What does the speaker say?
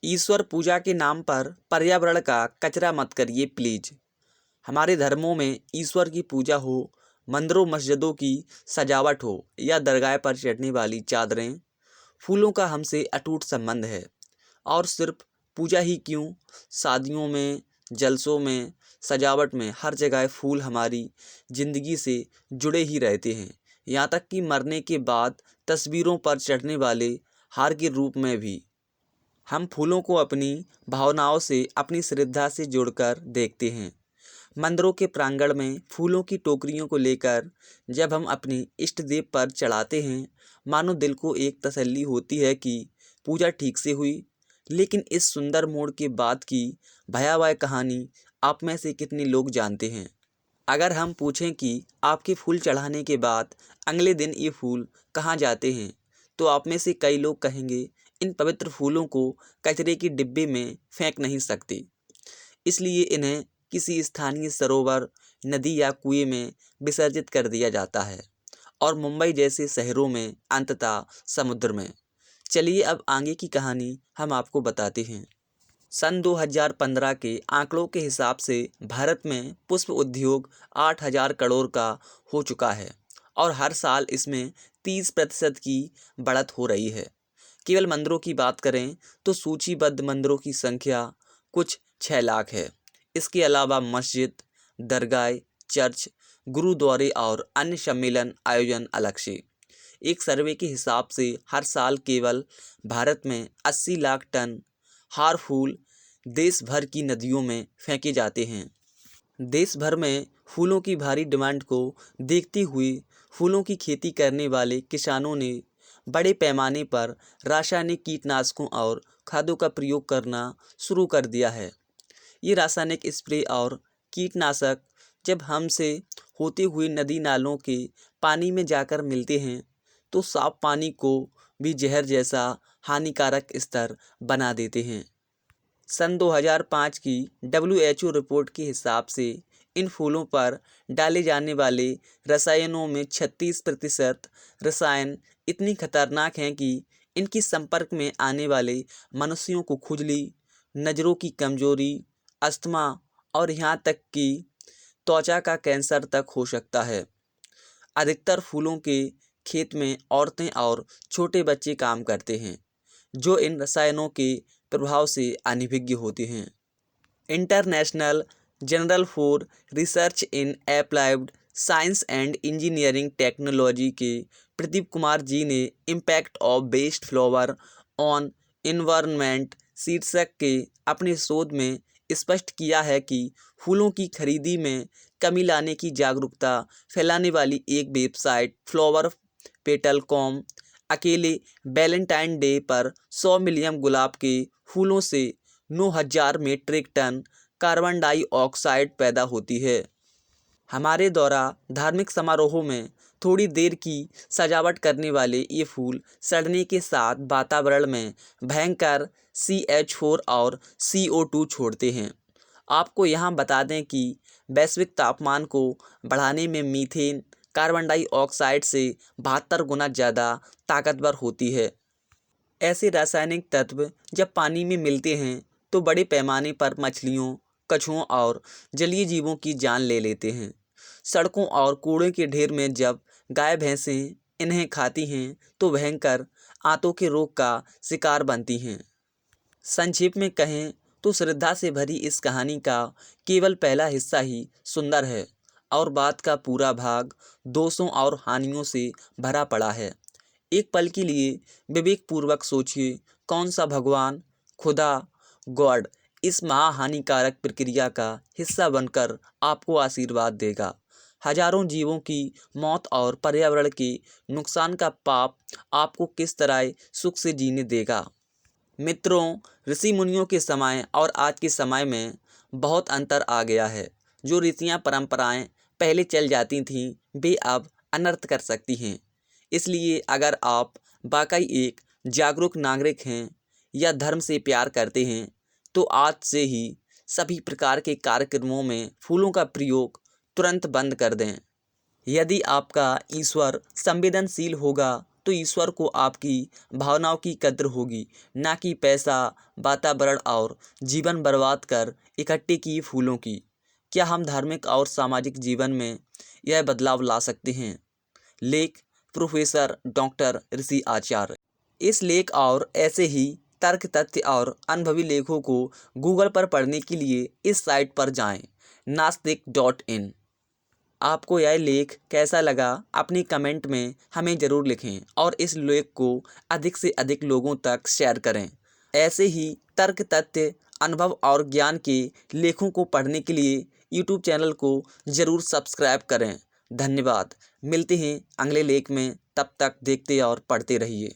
ईश्वर पूजा के नाम पर पर्यावरण का कचरा मत करिए प्लीज। हमारे धर्मों में ईश्वर की पूजा हो, मंदिरों मस्जिदों की सजावट हो या दरगाह पर चढ़ने वाली चादरें, फूलों का हमसे अटूट संबंध है। और सिर्फ पूजा ही क्यों, शादियों में, जलसों में, सजावट में हर जगह फूल हमारी जिंदगी से जुड़े ही रहते हैं। यहाँ तक कि मरने के बाद तस्वीरों पर चढ़ने वाले हार के रूप में भी हम फूलों को अपनी भावनाओं से, अपनी श्रद्धा से जोड़कर देखते हैं। मंदिरों के प्रांगण में फूलों की टोकरियों को लेकर जब हम अपनी इष्ट देव पर चढ़ाते हैं, मानो दिल को एक तसल्ली होती है कि पूजा ठीक से हुई। लेकिन इस सुंदर मोड़ के बाद की भयावह कहानी आप में से कितने लोग जानते हैं? अगर हम पूछें कि आपके फूल चढ़ाने के बाद अगले दिन ये फूल कहाँ जाते हैं, तो आप में से कई लोग कहेंगे, इन पवित्र फूलों को कचरे के डिब्बे में फेंक नहीं सकते, इसलिए इन्हें किसी स्थानीय सरोवर, नदी या कुएं में विसर्जित कर दिया जाता है, और मुंबई जैसे शहरों में अंततः समुद्र में। चलिए अब आगे की कहानी हम आपको बताते हैं। सन 2015 के आंकड़ों के हिसाब से भारत में पुष्प उद्योग 8,000 करोड़ का हो चुका है और हर साल इसमें 30% की बढ़त हो रही है। केवल मंदिरों की बात करें तो सूचीबद्ध मंदिरों की संख्या कुछ 6 लाख है। इसके अलावा मस्जिद, दरगाह, चर्च, गुरुद्वारे और अन्य सम्मेलन आयोजन अलग से। एक सर्वे के हिसाब से हर साल केवल भारत में 80 लाख टन हार फूल देश भर की नदियों में फेंके जाते हैं। देश भर में फूलों की भारी डिमांड को देखते हुए फूलों की खेती करने वाले किसानों ने बड़े पैमाने पर रासायनिक कीटनाशकों और खादों का प्रयोग करना शुरू कर दिया है। ये रासायनिक स्प्रे और कीटनाशक जब हमसे होते हुए नदी नालों के पानी में जाकर मिलते हैं, तो साफ पानी को भी जहर जैसा हानिकारक स्तर बना देते हैं। सन 2005 की WHO रिपोर्ट के हिसाब से इन फूलों पर डाले जाने वाले रसायनों में 36% रसायन इतनी खतरनाक हैं कि इनके संपर्क में आने वाले मनुष्यों को खुजली, नज़रों की कमजोरी, अस्थमा और यहाँ तक कि त्वचा का कैंसर तक हो सकता है। अधिकतर फूलों के खेत में औरतें और छोटे बच्चे काम करते हैं, जो इन रसायनों के प्रभाव से अनभिज्ञ होते हैं। International journal for research in applied science and engineering technology के प्रदीप कुमार जी ने impact of best flower on environment शीर्षक के अपने शोध में स्पष्ट किया है कि फूलों की खरीदी में कमी लाने की जागरूकता फैलाने वाली एक वेबसाइट फ्लावर पेटल कॉम अकेले वैलेंटाइन डे पर 100 मिलियन गुलाब के फूलों से 9,000 मीट्रिक टन कार्बन डाइऑक्साइड पैदा होती है। हमारे द्वारा धार्मिक समारोहों में थोड़ी देर की सजावट करने वाले ये फूल सड़ने के साथ वातावरण में भयंकर CH4 और CO2 छोड़ते हैं। आपको यहाँ बता दें कि वैश्विक तापमान को बढ़ाने में मीथेन कार्बन डाइऑक्साइड से 72 गुना ज़्यादा ताकतवर होती है। ऐसे रासायनिक तत्व जब पानी में मिलते हैं तो बड़े पैमाने पर मछलियों, कछुओं और जलीय जीवों की जान ले लेते हैं। सड़कों और कूड़े के ढेर में जब गाय भैंसें इन्हें खाती हैं तो भयंकर आंतों के रोग का शिकार बनती हैं। संक्षेप में कहें तो श्रद्धा से भरी इस कहानी का केवल पहला हिस्सा ही सुंदर है और बाद का पूरा भाग दोषों और हानियों से भरा पड़ा है। एक पल के लिए विवेकपूर्वक सोचिए, कौन सा भगवान, खुदा, गॉड इस महाहानिकारक प्रक्रिया का हिस्सा बनकर आपको आशीर्वाद देगा। हजारों जीवों की मौत और पर्यावरण के नुकसान का पाप आपको किस तरह सुख से जीने देगा। मित्रों, ऋषि मुनियों के समय और आज के समय में बहुत अंतर आ गया है। जो रीतियाँ परंपराएं पहले चल जाती थीं, वे अब अनर्थ कर सकती हैं। इसलिए अगर आप वाकई एक जागरूक नागरिक हैं या धर्म से प्यार करते हैं, तो आज से ही सभी प्रकार के कार्यक्रमों में फूलों का प्रयोग तुरंत बंद कर दें। यदि आपका ईश्वर संवेदनशील होगा तो ईश्वर को आपकी भावनाओं की कद्र होगी, ना कि पैसा, वातावरण और जीवन बर्बाद कर इकट्ठे किए फूलों की। क्या हम धार्मिक और सामाजिक जीवन में यह बदलाव ला सकते हैं? लेख प्रोफेसर डॉक्टर ऋषि आचार्य। इस लेख और ऐसे ही तर्क, तथ्य और अनुभवी लेखों को गूगल पर पढ़ने के लिए इस साइट पर जाएं, नास्तिक.in। आपको यह लेख कैसा लगा अपनी कमेंट में हमें ज़रूर लिखें और इस लेख को अधिक से अधिक लोगों तक शेयर करें। ऐसे ही तर्क, तथ्य, अनुभव और ज्ञान के लेखों को पढ़ने के लिए यूट्यूब चैनल को ज़रूर सब्सक्राइब करें। धन्यवाद। मिलते हैं अगले लेख में, तब तक देखते और पढ़ते रहिए।